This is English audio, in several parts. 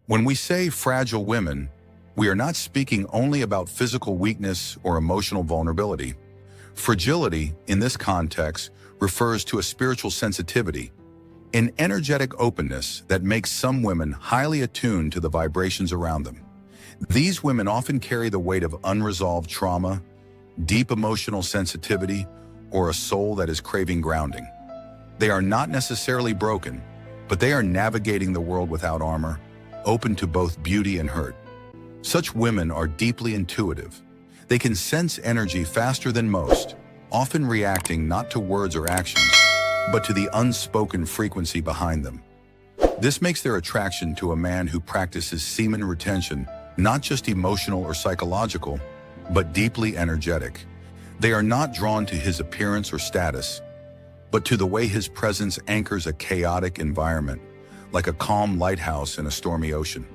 When we say fragile women, we are not speaking only about physical weakness or emotional vulnerability. Fragility, in this context, refers to a spiritual sensitivity, an energetic openness that makes some women highly attuned to the vibrations around them. These women often carry the weight of unresolved trauma, deep emotional sensitivity, or a soul that is craving grounding. They are not necessarily broken, but they are navigating the world without armor, open to both beauty and hurt. Such women are deeply intuitive. They can sense energy faster than most, often reacting not to words or actions, but to the unspoken frequency behind them. This makes their attraction to a man who practices semen retention not just emotional or psychological, but deeply energetic. They are not drawn to his appearance or status, but to the way his presence anchors a chaotic environment, like a calm lighthouse in a stormy ocean.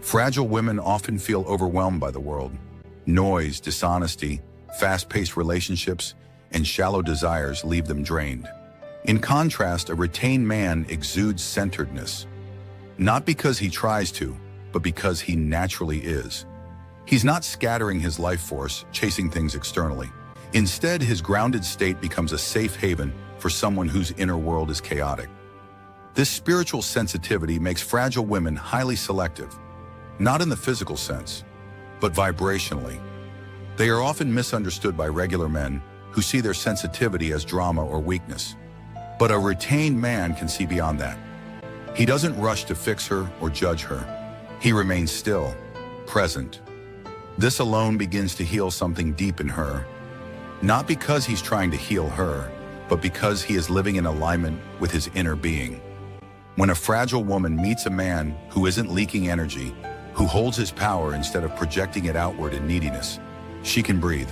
Fragile women often feel overwhelmed by the world. Noise, dishonesty, fast-paced relationships, and shallow desires leave them drained. In contrast, a retained man exudes centeredness, not because he tries to, but because he naturally is. He's not scattering his life force, chasing things externally. Instead, his grounded state becomes a safe haven for someone whose inner world is chaotic. This spiritual sensitivity makes fragile women highly selective, not in the physical sense, but vibrationally. They are often misunderstood by regular men who see their sensitivity as drama or weakness. But a retained man can see beyond that. He doesn't rush to fix her or judge her. He remains still, present. This alone begins to heal something deep in her, not because he's trying to heal her, but because he is living in alignment with his inner being. When a fragile woman meets a man who isn't leaking energy, who holds his power instead of projecting it outward in neediness, she can breathe.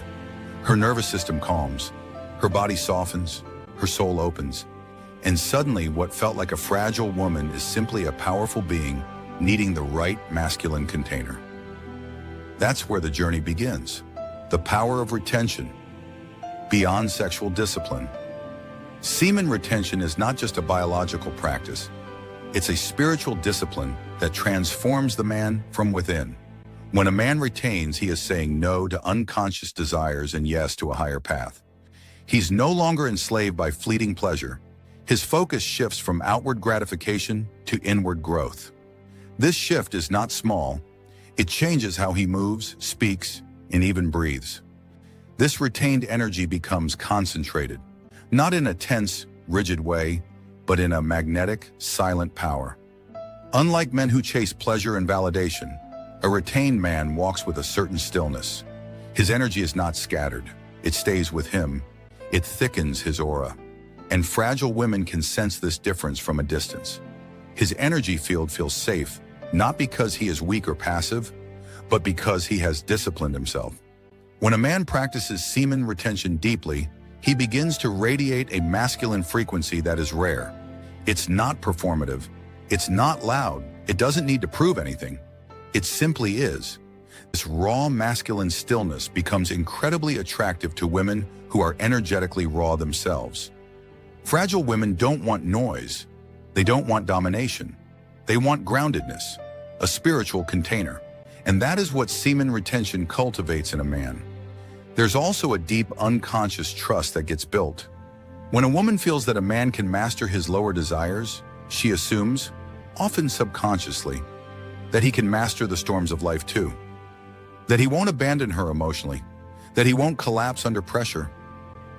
Her nervous system calms, her body softens, her soul opens, and suddenly what felt like a fragile woman is simply a powerful being needing the right masculine container. That's where the journey begins. The power of retention, beyond sexual discipline. Semen retention is not just a biological practice. It's a spiritual discipline that transforms the man from within. When a man retains, he is saying no to unconscious desires and yes to a higher path. He's no longer enslaved by fleeting pleasure. His focus shifts from outward gratification to inward growth. This shift is not small. It changes how he moves, speaks, and even breathes. This retained energy becomes concentrated, not in a tense, rigid way, but in a magnetic, silent power. Unlike men who chase pleasure and validation, a retained man walks with a certain stillness. His energy is not scattered. It stays with him. It thickens his aura. And fragile women can sense this difference from a distance. His energy field feels safe, not because he is weak or passive, but because he has disciplined himself. When a man practices semen retention deeply, he begins to radiate a masculine frequency that is rare. It's not performative. It's not loud. It doesn't need to prove anything. It simply is. This raw masculine stillness becomes incredibly attractive to women who are energetically raw themselves. Fragile women don't want noise. They don't want domination. They want groundedness, a spiritual container. And that is what semen retention cultivates in a man. There's also a deep unconscious trust that gets built. When a woman feels that a man can master his lower desires, she assumes, often subconsciously, that he can master the storms of life too. That he won't abandon her emotionally, that he won't collapse under pressure.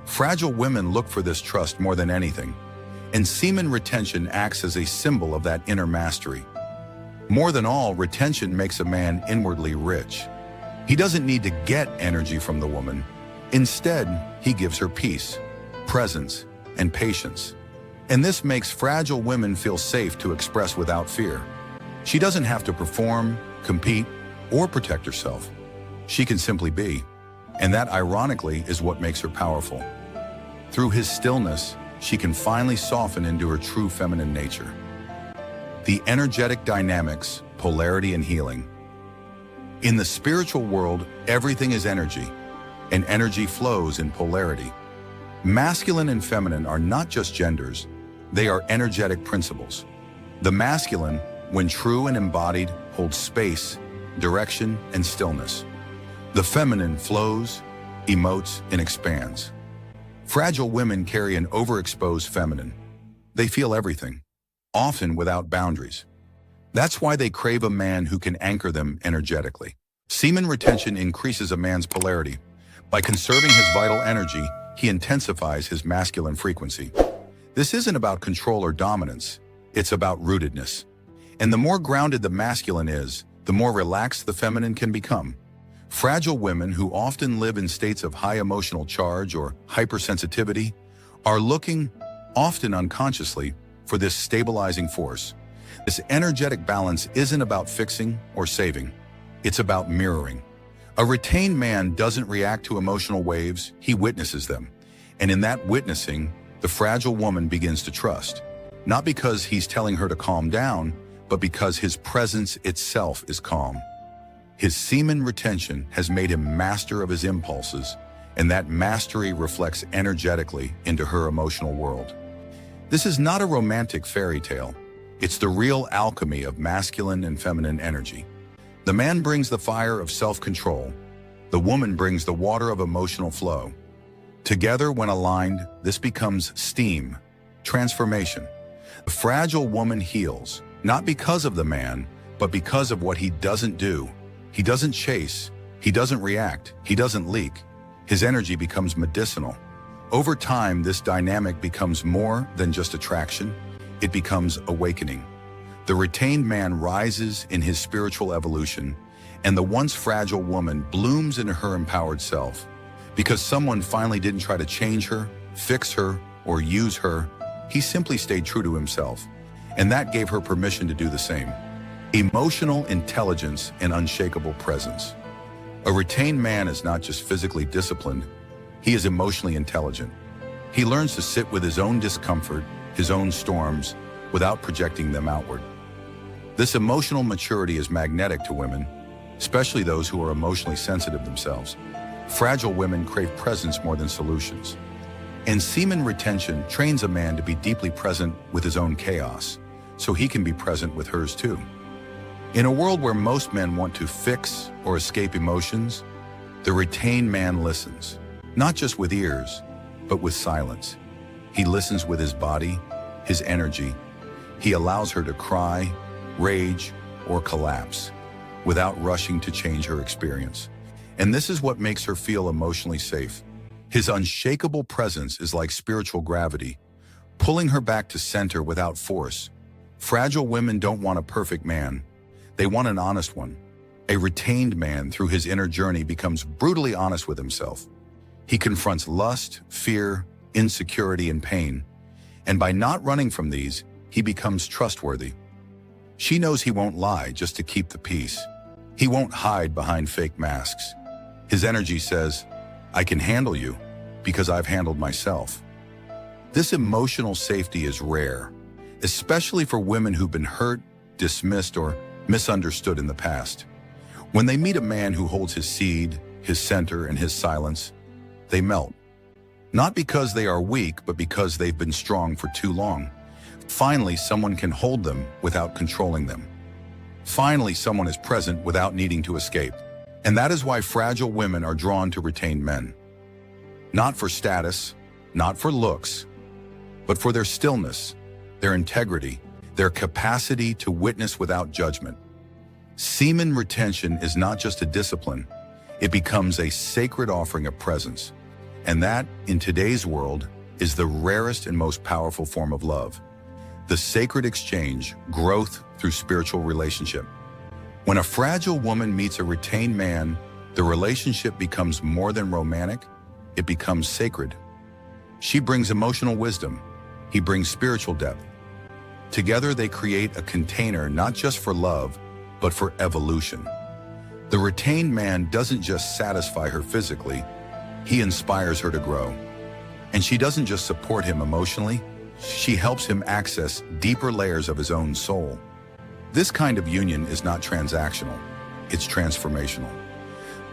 Fragile women look for this trust more than anything, and semen retention acts as a symbol of that inner mastery. More than all, retention makes a man inwardly rich. He doesn't need to get energy from the woman. Instead, he gives her peace, presence, and patience. And this makes fragile women feel safe to express without fear. She doesn't have to perform, compete, or protect herself. She can simply be. And that, ironically, is what makes her powerful. Through his stillness, she can finally soften into her true feminine nature. The energetic dynamics, polarity, and healing. In the spiritual world, everything is energy, and energy flows in polarity. Masculine and feminine are not just genders, they are energetic principles. The masculine, when true and embodied hold space, direction, and stillness. The feminine flows, emotes, and expands. Fragile women carry an overexposed feminine. They feel everything, often without boundaries. That's why they crave a man who can anchor them energetically. Semen retention increases a man's polarity. By conserving his vital energy, he intensifies his masculine frequency. This isn't about control or dominance, it's about rootedness. And the more grounded the masculine is, the more relaxed the feminine can become. Fragile women who often live in states of high emotional charge or hypersensitivity are looking, often unconsciously, for this stabilizing force. This energetic balance isn't about fixing or saving. It's about mirroring. A retained man doesn't react to emotional waves, he witnesses them. And in that witnessing, the fragile woman begins to trust. Not because he's telling her to calm down, but because his presence itself is calm. His semen retention has made him master of his impulses, and that mastery reflects energetically into her emotional world. This is not a romantic fairy tale. It's the real alchemy of masculine and feminine energy. The man brings the fire of self-control. The woman brings the water of emotional flow. Together, when aligned, this becomes steam, transformation. The fragile woman heals, not because of the man, but because of what he doesn't do. He doesn't chase, he doesn't react, he doesn't leak. His energy becomes medicinal. Over time, this dynamic becomes more than just attraction. It becomes awakening. The retained man rises in his spiritual evolution, and the once fragile woman blooms into her empowered self. Because someone finally didn't try to change her, fix her, or use her, he simply stayed true to himself. And that gave her permission to do the same. Emotional intelligence and unshakable presence. A retained man is not just physically disciplined, he is emotionally intelligent. He learns to sit with his own discomfort, his own storms, without projecting them outward. This emotional maturity is magnetic to women, especially those who are emotionally sensitive themselves. Fragile women crave presence more than solutions. And semen retention trains a man to be deeply present with his own chaos, so he can be present with hers too. In a world where most men want to fix or escape emotions, the retained man listens, not just with ears, but with silence. He listens with his body, his energy. He allows her to cry, rage, or collapse without rushing to change her experience. And this is what makes her feel emotionally safe. His unshakable presence is like spiritual gravity, pulling her back to center without force. Fragile women don't want a perfect man. They want an honest one. A retained man, through his inner journey, becomes brutally honest with himself. He confronts lust, fear, insecurity, and pain. And by not running from these, he becomes trustworthy. She knows he won't lie just to keep the peace. He won't hide behind fake masks. His energy says, I can handle you because I've handled myself. This emotional safety is rare, especially for women who've been hurt, dismissed, or misunderstood in the past. When they meet a man who holds his seed, his center, and his silence, they melt. Not because they are weak, but because they've been strong for too long. Finally, someone can hold them without controlling them. Finally, someone is present without needing to escape. And that is why fragile women are drawn to retained men. Not for status, not for looks, but for their stillness, their integrity, their capacity to witness without judgment. Semen retention is not just a discipline, it becomes a sacred offering of presence. And that, in today's world, is the rarest and most powerful form of love. The sacred exchange, growth through spiritual relationship. When a fragile woman meets a retained man, the relationship becomes more than romantic, it becomes sacred. She brings emotional wisdom, he brings spiritual depth. Together they create a container not just for love, but for evolution. The retained man doesn't just satisfy her physically, he inspires her to grow. And she doesn't just support him emotionally, she helps him access deeper layers of his own soul. This kind of union is not transactional, it's transformational.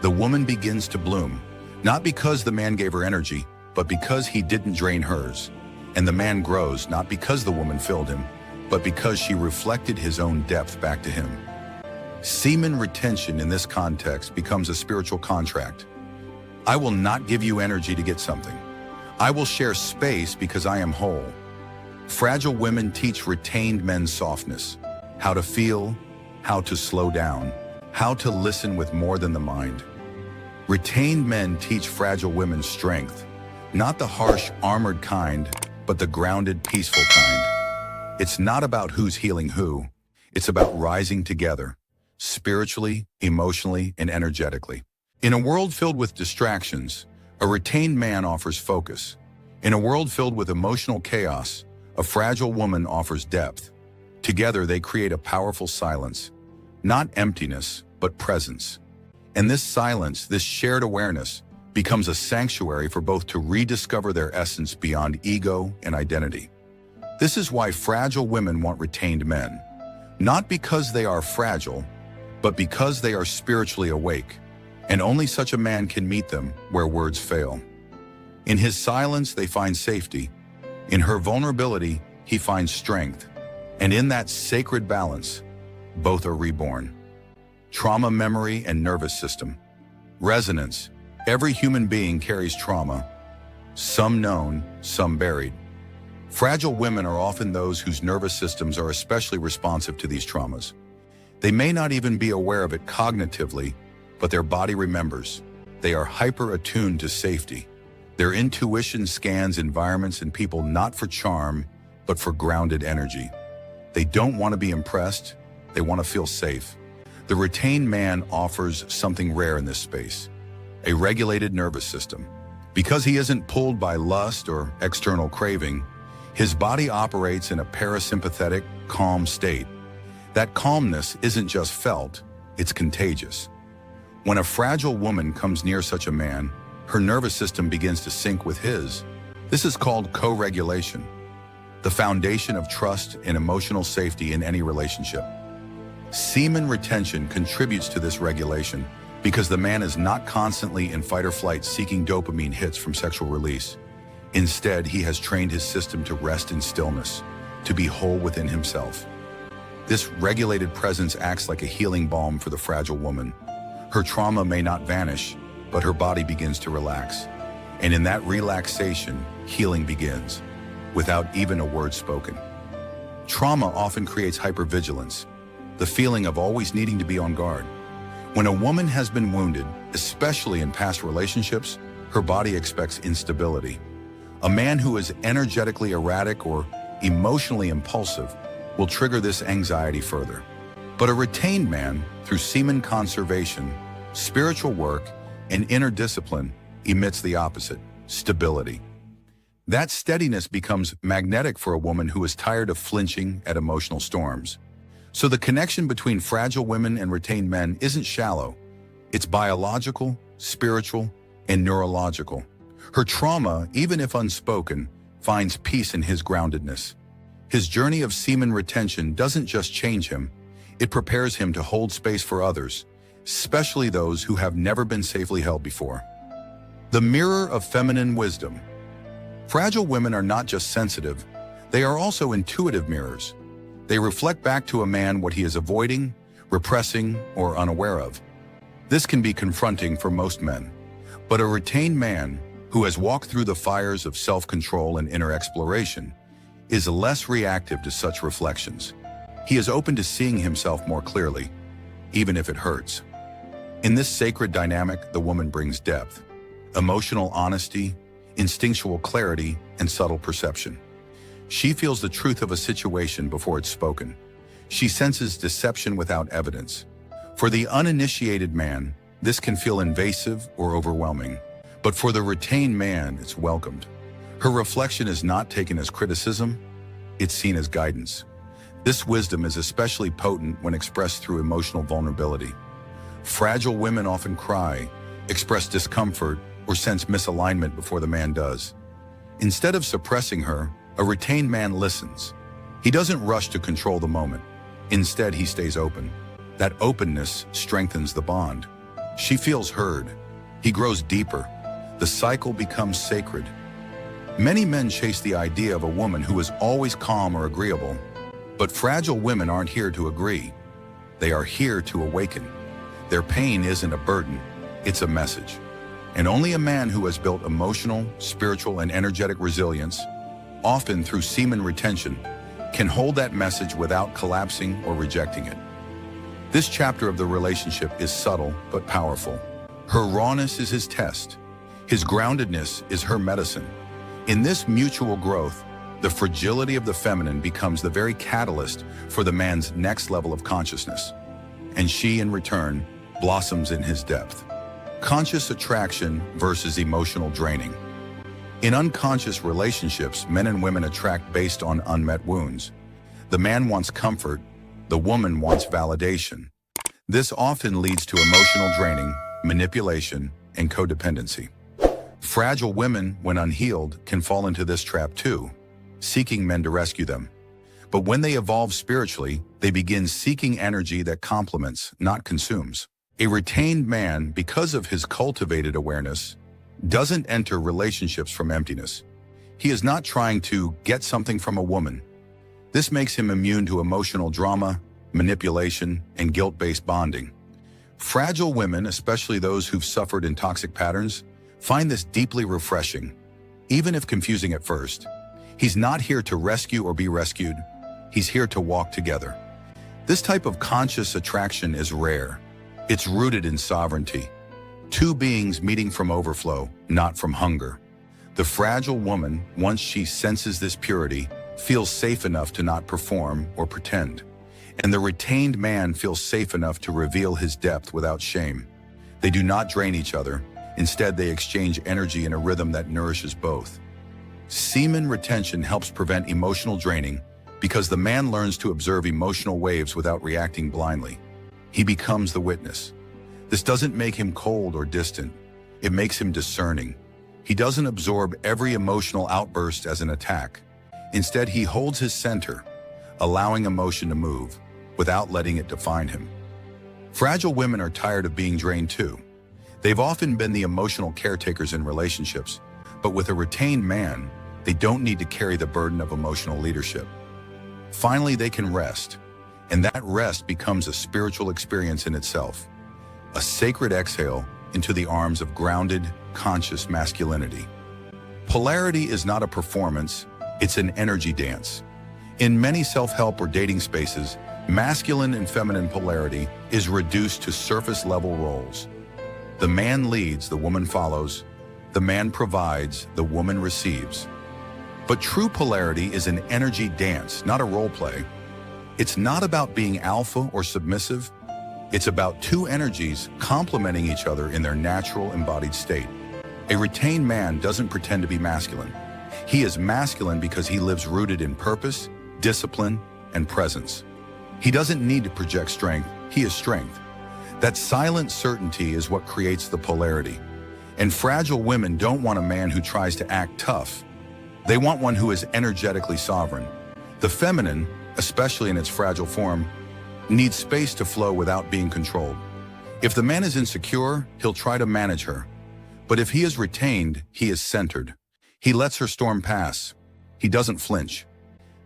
The woman begins to bloom, not because the man gave her energy, but because he didn't drain hers. And the man grows not because the woman filled him, but because she reflected his own depth back to him. Semen retention in this context becomes a spiritual contract. I will not give you energy to get something. I will share space because I am whole. Fragile women teach retained men softness, how to feel, how to slow down, how to listen with more than the mind. Retained men teach fragile women strength, not the harsh, armored kind, but the grounded, peaceful kind. It's not about who's healing who. It's about rising together, spiritually, emotionally, and energetically. In a world filled with distractions, a retained man offers focus. In a world filled with emotional chaos, a fragile woman offers depth. Together, they create a powerful silence, not emptiness, but presence. And this silence, this shared awareness, becomes a sanctuary for both to rediscover their essence beyond ego and identity. This is why fragile women want retained men, not because they are fragile, but because they are spiritually awake, and only such a man can meet them where words fail. In his silence, they find safety. In her vulnerability, he finds strength. And in that sacred balance, both are reborn. Trauma, memory, and nervous system. Resonance. Every human being carries trauma, some known, some buried. Fragile women are often those whose nervous systems are especially responsive to these traumas. They may not even be aware of it cognitively, but their body remembers. They are hyper-attuned to safety. Their intuition scans environments and people not for charm, but for grounded energy. They don't want to be impressed, they want to feel safe. The retained man offers something rare in this space, a regulated nervous system. Because he isn't pulled by lust or external craving, his body operates in a parasympathetic, calm state. That calmness isn't just felt, it's contagious. When a fragile woman comes near such a man, her nervous system begins to sync with his. This is called co-regulation, the foundation of trust and emotional safety in any relationship. Semen retention contributes to this regulation because the man is not constantly in fight or flight seeking dopamine hits from sexual release. Instead, he has trained his system to rest in stillness, to be whole within himself. This regulated presence acts like a healing balm for the fragile woman. Her trauma may not vanish, but her body begins to relax. And in that relaxation, healing begins, without even a word spoken. Trauma often creates hypervigilance, the feeling of always needing to be on guard. When a woman has been wounded, especially in past relationships, her body expects instability. A man who is energetically erratic or emotionally impulsive will trigger this anxiety further. But a retained man, through semen conservation, spiritual work, and inner discipline, emits the opposite, stability. That steadiness becomes magnetic for a woman who is tired of flinching at emotional storms. So the connection between fragile women and retained men isn't shallow. It's biological, spiritual, and neurological. Her trauma, even if unspoken, finds peace in his groundedness. His journey of semen retention doesn't just change him, it prepares him to hold space for others, especially those who have never been safely held before. The mirror of feminine wisdom. Fragile women are not just sensitive, they are also intuitive mirrors. They reflect back to a man what he is avoiding, repressing, or unaware of. This can be confronting for most men, but a retained man who has walked through the fires of self-control and inner exploration is less reactive to such reflections. He is open to seeing himself more clearly, even if it hurts. In this sacred dynamic, the woman brings depth, emotional honesty, instinctual clarity, and subtle perception. She feels the truth of a situation before it's spoken. She senses deception without evidence. For the uninitiated man, this can feel invasive or overwhelming. But for the retained man, it's welcomed. Her reflection is not taken as criticism, it's seen as guidance. This wisdom is especially potent when expressed through emotional vulnerability. Fragile women often cry, express discomfort, or sense misalignment before the man does. Instead of suppressing her, a retained man listens. He doesn't rush to control the moment. Instead, he stays open. That openness strengthens the bond. She feels heard. He grows deeper. The cycle becomes sacred. Many men chase the idea of a woman who is always calm or agreeable, But fragile women aren't here to agree. They are here to awaken. Their pain isn't a burden, it's a message. And only a man who has built emotional, spiritual, and energetic resilience, often through semen retention, can hold that message without collapsing or rejecting it. This chapter of the relationship is subtle but powerful. Her rawness is his test. His groundedness is her medicine. In this mutual growth, the fragility of the feminine becomes the very catalyst for the man's next level of consciousness. And she, in return, blossoms in his depth. Conscious attraction versus emotional draining. In unconscious relationships, men and women attract based on unmet wounds. The man wants comfort, the woman wants validation. This often leads to emotional draining, manipulation, and codependency. Fragile women, when unhealed, can fall into this trap too, seeking men to rescue them. But when they evolve spiritually, they begin seeking energy that complements, not consumes. A retained man, because of his cultivated awareness, doesn't enter relationships from emptiness. He is not trying to get something from a woman. This makes him immune to emotional drama, manipulation, and guilt-based bonding. Fragile women, especially those who've suffered in toxic patterns, find this deeply refreshing, even if confusing at first. He's not here to rescue or be rescued. He's here to walk together. This type of conscious attraction is rare. It's rooted in sovereignty. Two beings meeting from overflow, not from hunger. The fragile woman, once she senses this purity, feels safe enough to not perform or pretend. And the retained man feels safe enough to reveal his depth without shame. They do not drain each other. Instead, they exchange energy in a rhythm that nourishes both. Semen retention helps prevent emotional draining because the man learns to observe emotional waves without reacting blindly. He becomes the witness. This doesn't make him cold or distant. It makes him discerning. He doesn't absorb every emotional outburst as an attack. Instead, he holds his center, allowing emotion to move without letting it define him. Fragile women are tired of being drained too. They've often been the emotional caretakers in relationships, but with a retained man, they don't need to carry the burden of emotional leadership. Finally, they can rest, and that rest becomes a spiritual experience in itself, a sacred exhale into the arms of grounded, conscious masculinity. Polarity is not a performance, it's an energy dance. In many self-help or dating spaces, masculine and feminine polarity is reduced to surface-level roles. The man leads, the woman follows. The man provides, the woman receives. But true polarity is an energy dance, not a role play. It's not about being alpha or submissive. It's about two energies complementing each other in their natural embodied state. A retained man doesn't pretend to be masculine. He is masculine because he lives rooted in purpose, discipline, and presence. He doesn't need to project strength, he is strength. That silent certainty is what creates the polarity. And fragile women don't want a man who tries to act tough. They want one who is energetically sovereign. The feminine, especially in its fragile form, needs space to flow without being controlled. If the man is insecure, he'll try to manage her. But if he is retained, he is centered. He lets her storm pass. He doesn't flinch.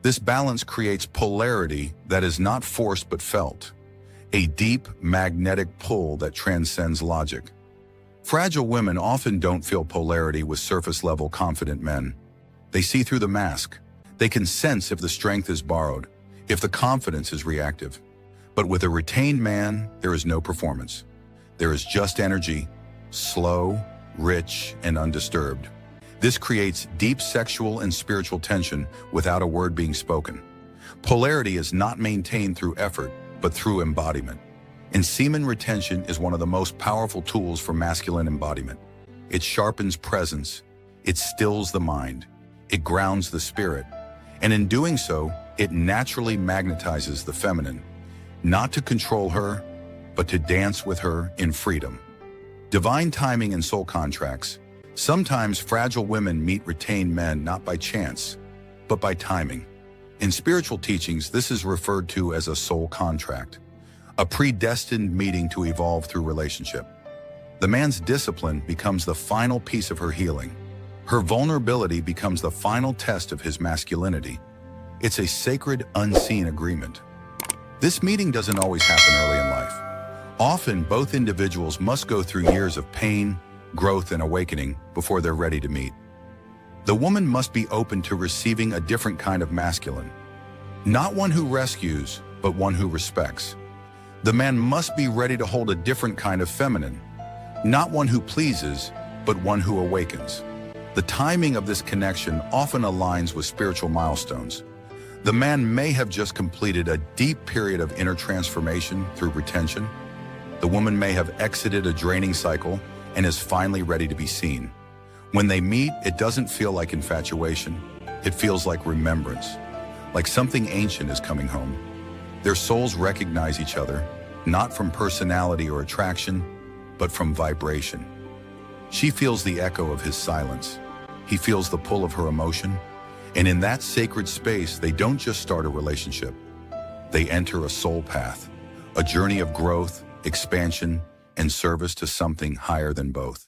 This balance creates polarity that is not forced but felt. A deep, magnetic pull that transcends logic. Fragile women often don't feel polarity with surface-level confident men. They see through the mask. They can sense if the strength is borrowed, if the confidence is reactive. But with a retained man, there is no performance. There is just energy, slow, rich, and undisturbed. This creates deep sexual and spiritual tension without a word being spoken. Polarity is not maintained through effort, but through embodiment. And semen retention is one of the most powerful tools for masculine embodiment. It sharpens presence, it stills the mind, it grounds the spirit, and in doing so, it naturally magnetizes the feminine, not to control her, but to dance with her in freedom. Divine timing and soul contracts. Sometimes fragile women meet retained men not by chance, but by timing. In spiritual teachings, this is referred to as a soul contract, a predestined meeting to evolve through relationship. The man's discipline becomes the final piece of her healing. Her vulnerability becomes the final test of his masculinity. It's a sacred, unseen agreement. This meeting doesn't always happen early in life. Often, both individuals must go through years of pain, growth, and awakening before they're ready to meet. The woman must be open to receiving a different kind of masculine. Not one who rescues, but one who respects. The man must be ready to hold a different kind of feminine. Not one who pleases, but one who awakens. The timing of this connection often aligns with spiritual milestones. The man may have just completed a deep period of inner transformation through retention. The woman may have exited a draining cycle and is finally ready to be seen. When they meet, it doesn't feel like infatuation. It feels like remembrance, like something ancient is coming home. Their souls recognize each other, not from personality or attraction, but from vibration. She feels the echo of his silence. He feels the pull of her emotion. And in that sacred space, they don't just start a relationship. They enter a soul path, a journey of growth, expansion, and service to something higher than both.